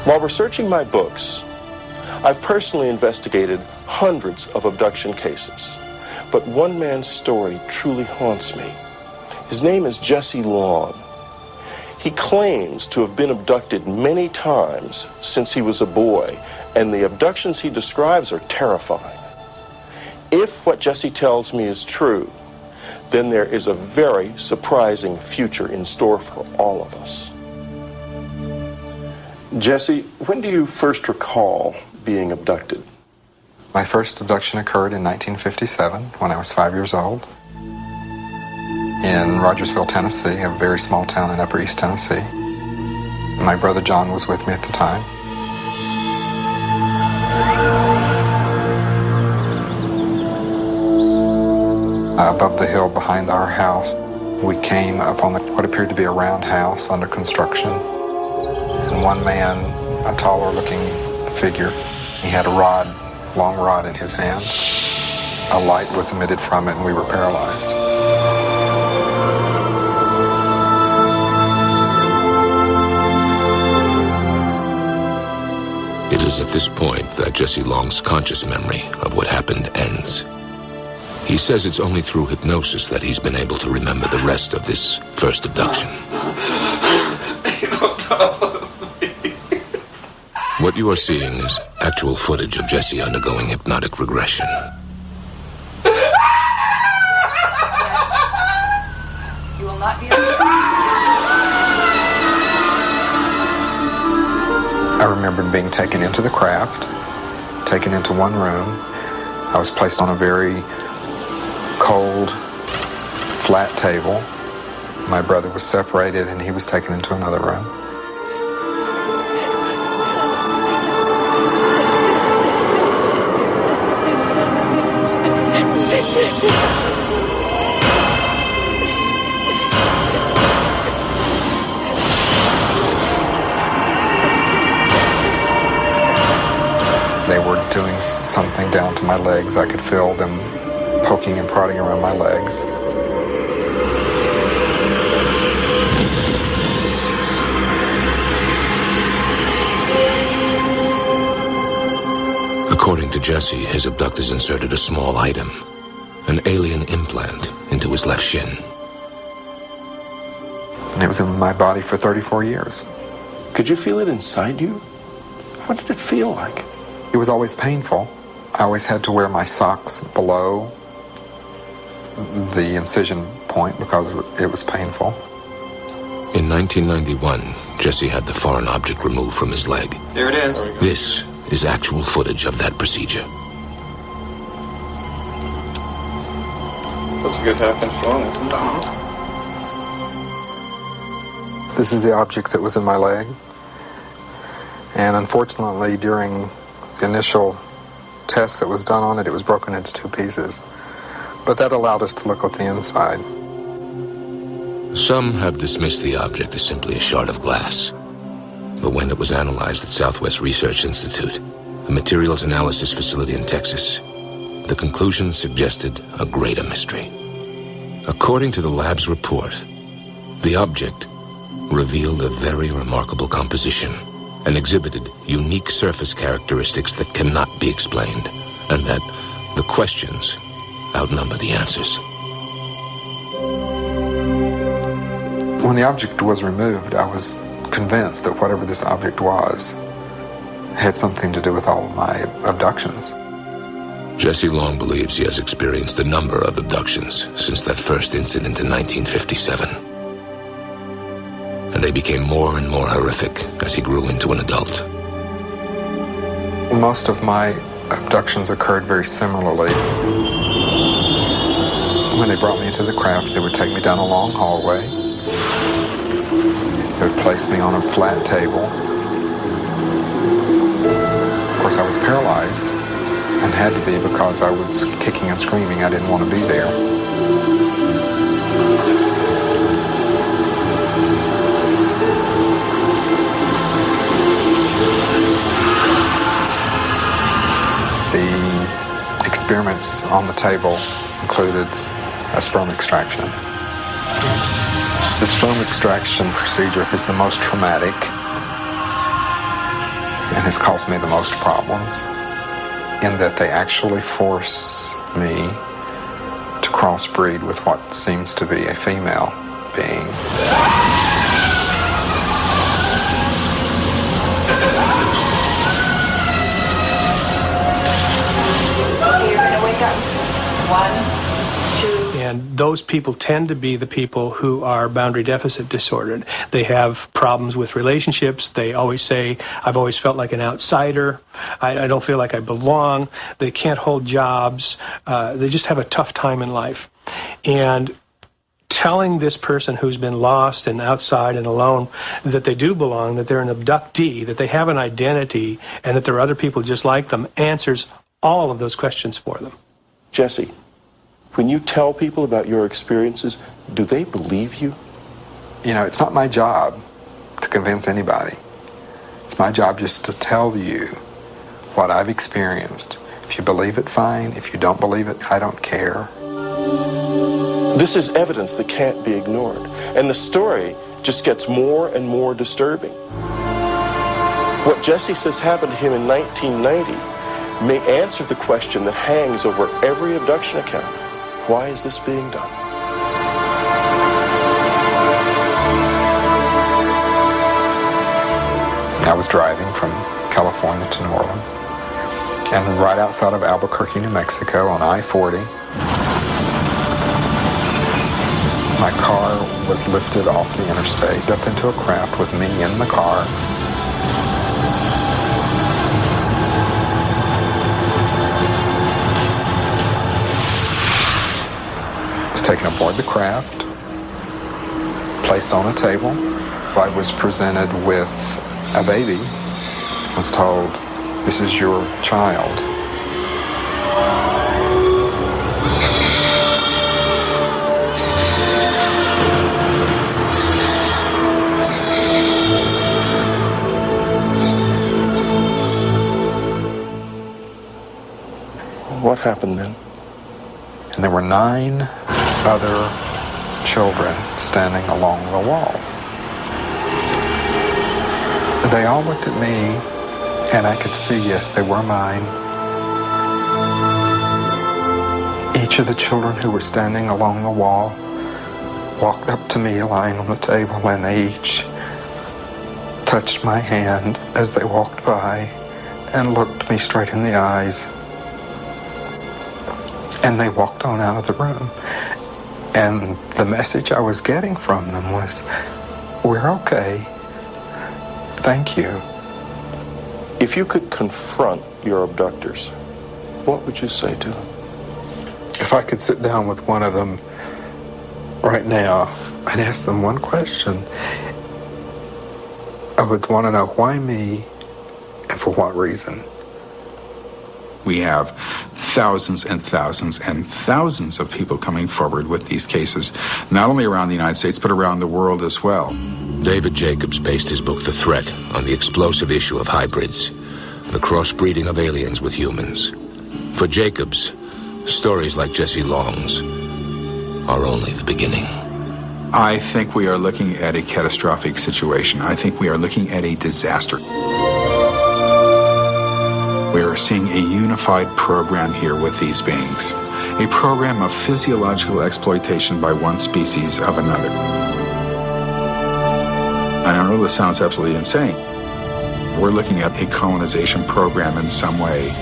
While researching my books, I've personally investigated hundreds of abduction cases, but one man's story truly haunts me. His name is Jesse Long. He claims to have been abducted many times since he was a boy, and the abductions he describes are terrifying. If what Jesse tells me is true, then there is a very surprising future in store for all of us. Jesse, when do you first recall being abducted? My first abduction occurred in 1957 when I was 5 years old in Rogersville, Tennessee, a very small town in Upper East Tennessee. My brother John was with me at the time. Above the hill behind our house, we came upon what appeared to be a round house under construction. And one man, a taller-looking figure, he had a rod, long rod in his hand. A light was emitted from it, and we were paralyzed. It is at this point that Jesse Long's conscious memory of what happened ends. He says it's only through hypnosis that he's been able to remember the rest of this first abduction. What you are seeing is actual footage of Jesse undergoing hypnotic regression. You will not be I remember being taken into the craft, taken into one room. I was placed on a very cold, flat table. My brother was separated and he was taken into another room. They were doing something down to my legs. I could feel them poking and prodding around my legs. According to Jesse, his abductors inserted a small item, an alien implant, into his left shin. And it was in my body for 34 years. Could you feel it inside you? What did it feel like? It was always painful. I always had to wear my socks below the incision point because it was painful. In 1991, Jesse had the foreign object removed from his leg. There it is. This is actual footage of that procedure. That's a good half-inch long, isn't it? This is the object that was in my leg. And unfortunately, during the initial test that was done on it, it was broken into two pieces. But that allowed us to look at the inside. Some have dismissed the object as simply a shard of glass. But when it was analyzed at Southwest Research Institute, a materials analysis facility in Texas, the conclusions suggested a greater mystery. According to the lab's report, the object revealed a very remarkable composition and exhibited unique surface characteristics that cannot be explained, and that the questions outnumber the answers. When the object was removed, I was convinced that whatever this object was had something to do with all of my abductions. Jesse Long believes he has experienced a number of abductions since that first incident in 1957. And they became more and more horrific as he grew into an adult. Most of my abductions occurred very similarly. When they brought me into the craft, they would take me down a long hallway. They would place me on a flat table. Of course, I was paralyzed and had to be because I was kicking and screaming. I didn't want to be there. The experiments on the table included a sperm extraction. The sperm extraction procedure is the most traumatic. and has caused me the most problems, in that they actually force me to crossbreed with what seems to be a female being. Okay, you're gonna wake up. 1, 2. And those people tend to be the people who are boundary deficit disordered. They have problems with relationships. They always say, I've always felt like an outsider. I don't feel like I belong. They can't hold jobs. They just have a tough time in life. And telling this person who's been lost and outside and alone that they do belong, that they're an abductee, that they have an identity, and that there are other people just like them, answers all of those questions for them. Jesse, when you tell people about your experiences, do they believe you? You know, it's not my job to convince anybody. It's my job just to tell you what I've experienced. If you believe it, fine. If you don't believe it, I don't care. This is evidence that can't be ignored, and the story just gets more and more disturbing. What Jesse says happened to him in 1990 may answer the question that hangs over every abduction account. Why is this being done? I was driving from California to New Orleans, and right outside of Albuquerque, New Mexico, on I-40, my car was lifted off the interstate up into a craft with me in the car. I was taken aboard the craft, placed on a table. I was presented with a baby. I was told, "This is your child." What happened then? And there were 9 other children standing along the wall. They all looked at me, and I could see, yes, they were mine. Each of the children who were standing along the wall walked up to me lying on the table, and they each touched my hand as they walked by and looked me straight in the eyes. And they walked on out of the room. And the message I was getting from them was, "We're okay. Thank you." If you could confront your abductors, what would you say to them? If I could sit down with one of them right now, I'd ask them one question. I would want to know why me and for what reason. We have thousands and thousands and thousands of people coming forward with these cases, not only around the United States, but around the world as well. David Jacobs based his book The Threat on the explosive issue of hybrids, the crossbreeding of aliens with humans. For Jacobs, stories like Jesse Long's are only the beginning. I think we are looking at a catastrophic situation. I think we are looking at a disaster. We are seeing a unified program here with these beings, a program of physiological exploitation by one species of another. I know this sounds absolutely insane. We're looking at a colonization program in some way